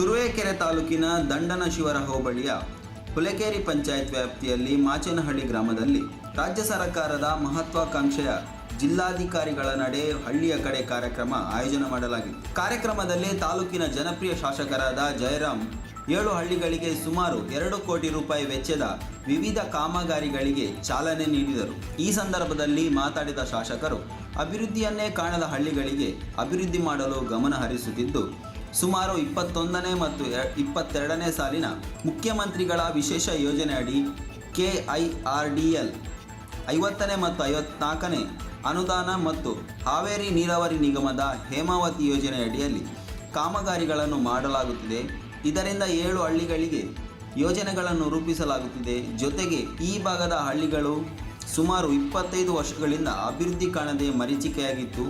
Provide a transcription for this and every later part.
ತುರುವೇಕೆರೆ ತಾಲೂಕಿನ ದಂಡನಶಿವರ ಹೋಬಳಿಯ ಹುಲೆಕೇರಿ ಪಂಚಾಯತ್ ವ್ಯಾಪ್ತಿಯಲ್ಲಿ ಮಾಚೇನಹಳ್ಳಿ ಗ್ರಾಮದಲ್ಲಿ ರಾಜ್ಯ ಸರ್ಕಾರದ ಮಹತ್ವಾಕಾಂಕ್ಷೆಯ ಜಿಲ್ಲಾಧಿಕಾರಿಗಳ ನಡೆ ಹಳ್ಳಿಯ ಕಡೆ ಕಾರ್ಯಕ್ರಮ ಆಯೋಜನೆ ಮಾಡಲಾಗಿತ್ತು. ಕಾರ್ಯಕ್ರಮದಲ್ಲಿ ತಾಲೂಕಿನ ಜನಪ್ರಿಯ ಶಾಸಕರಾದ ಜಯರಾಮ್ 7 ಹಳ್ಳಿಗಳಿಗೆ ಸುಮಾರು 2 ಕೋಟಿ ರೂಪಾಯಿ ವೆಚ್ಚದ ವಿವಿಧ ಕಾಮಗಾರಿಗಳಿಗೆ ಚಾಲನೆ ನೀಡಿದರು. ಈ ಸಂದರ್ಭದಲ್ಲಿ ಮಾತಾಡಿದ ಶಾಸಕರು ಅಭಿವೃದ್ಧಿಯನ್ನೇ ಕಾಣದ ಹಳ್ಳಿಗಳಿಗೆ ಅಭಿವೃದ್ಧಿ ಮಾಡಲು ಗಮನ ಹರಿಸುತ್ತಿದ್ದು, ಸುಮಾರು 21ನೇ ಮತ್ತು 22ನೇ ಸಾಲಿನ ಮುಖ್ಯಮಂತ್ರಿಗಳ ವಿಶೇಷ ಯೋಜನೆಯಡಿ KIRDL 50ನೇ ಮತ್ತು 54ನೇ ಅನುದಾನ ಮತ್ತು ಹಾವೇರಿ ನೀರಾವರಿ ನಿಗಮದ ಹೇಮಾವತಿ ಯೋಜನೆಯಡಿಯಲ್ಲಿ ಕಾಮಗಾರಿಗಳನ್ನು ಮಾಡಲಾಗುತ್ತಿದೆ. ಇದರಿಂದ 7 ಹಳ್ಳಿಗಳಿಗೆ ಯೋಜನೆಗಳನ್ನು ರೂಪಿಸಲಾಗುತ್ತಿದೆ. ಜೊತೆಗೆ ಈ ಭಾಗದ ಹಳ್ಳಿಗಳು ಸುಮಾರು 25 ವರ್ಷಗಳಿಂದ ಅಭಿವೃದ್ಧಿ ಕಾಣದೆ ಮರೀಚಿಕೆಯಾಗಿತ್ತು.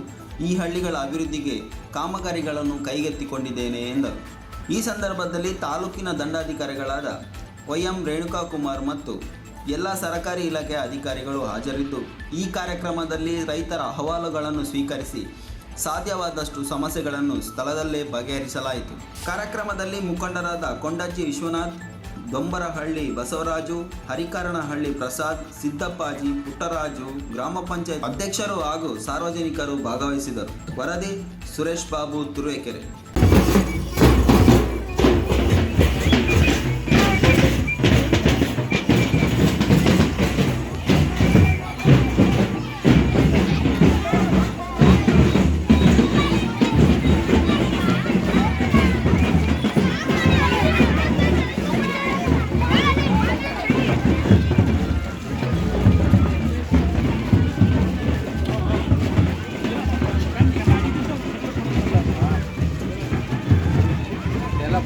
ಈ ಹಳ್ಳಿಗಳ ಅಭಿವೃದ್ಧಿಗೆ ಕಾಮಗಾರಿಗಳನ್ನು ಕೈಗೆತ್ತಿಕೊಂಡಿದ್ದೇನೆ ಎಂದರು. ಈ ಸಂದರ್ಭದಲ್ಲಿ ತಾಲೂಕಿನ ದಂಡಾಧಿಕಾರಿಗಳಾದ YM ರೇಣುಕಾಕುಮಾರ್ ಮತ್ತು ಎಲ್ಲ ಸರ್ಕಾರಿ ಇಲಾಖೆಯ ಅಧಿಕಾರಿಗಳು ಹಾಜರಿದ್ದು, ಈ ಕಾರ್ಯಕ್ರಮದಲ್ಲಿ ರೈತರ ಅಹವಾಲುಗಳನ್ನು ಸ್ವೀಕರಿಸಿ ಸಾಧ್ಯವಾದಷ್ಟು ಸಮಸ್ಯೆಗಳನ್ನು ಸ್ಥಳದಲ್ಲೇ ಬಗೆಹರಿಸಲಾಯಿತು. ಕಾರ್ಯಕ್ರಮದಲ್ಲಿ ಮುಖಂಡರಾದ ಕೊಂಡಜ್ಜಿ ವಿಶ್ವನಾಥ್, ದೊಂಬರಹಳ್ಳಿ ಬಸವರಾಜು, ಹರಿಕರಣಹಳ್ಳಿ ಪ್ರಸಾದ್, ಸಿದ್ದಪ್ಪಾಜಿ, ಪುಟ್ಟರಾಜು, ಗ್ರಾಮ ಪಂಚಾಯತ್ ಅಧ್ಯಕ್ಷರು ಹಾಗೂ ಸಾರ್ವಜನಿಕರು ಭಾಗವಹಿಸಿದರು. ವರದಿ ಸುರೇಶ್ ಬಾಬು, ತುರುವೇಕೆರೆ.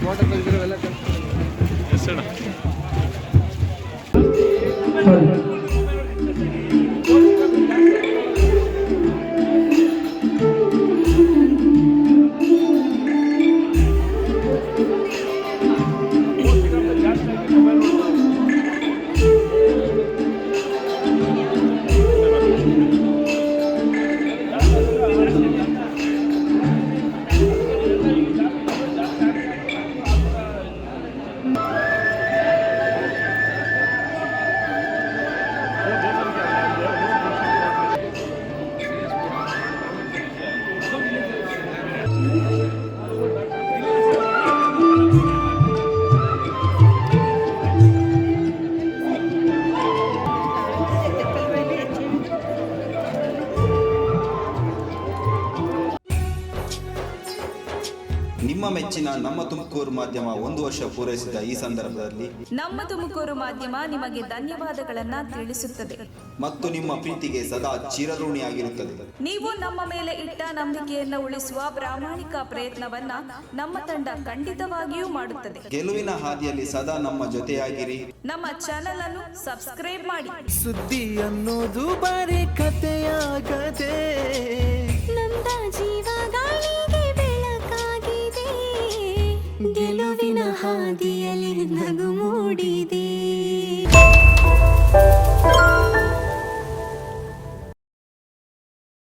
ಫೋಟೋ ತೆಗೆದಿರೋವೆಲ್ಲ ನಿಮ್ಮ ಮೆಚ್ಚಿನ ನಮ್ಮ ತುಮಕೂರು ಮಾಧ್ಯಮ 1 ವರ್ಷ ಪೂರೈಸಿದ ಈ ಸಂದರ್ಭದಲ್ಲಿ ನಮ್ಮ ತುಮಕೂರು ಮಾಧ್ಯಮ ನಿಮಗೆ ಧನ್ಯವಾದಗಳನ್ನ ತಿಳಿಸುತ್ತದೆ ಮತ್ತು ನಿಮ್ಮ ಪ್ರೀತಿಗೆ ಸದಾ ಚಿರಋಣಿಯಾಗಿರುತ್ತದೆ. ನೀವು ನಮ್ಮ ಮೇಲೆ ಇಟ್ಟ ನಂಬಿಕೆಯನ್ನು ಉಳಿಸುವ ಪ್ರಾಮಾಣಿಕ ಪ್ರಯತ್ನವನ್ನ ನಮ್ಮ ತಂಡ ಖಂಡಿತವಾಗಿಯೂ ಮಾಡುತ್ತದೆ. ಗೆಲುವಿನ ಹಾದಿಯಲ್ಲಿ ಸದಾ ನಮ್ಮ ಜೊತೆಯಾಗಿರಿ. ನಮ್ಮ ಚಾನೆಲ್ ಅನ್ನು ಸಬ್ಸ್ಕ್ರೈಬ್ ಮಾಡಿ. ಸುದ್ದಿ ಅನ್ನೋದು ಬರೀ ಕಥೆಯಾಗದೆ ನಮ್ದ ಜೀವ ಗಾಳಿ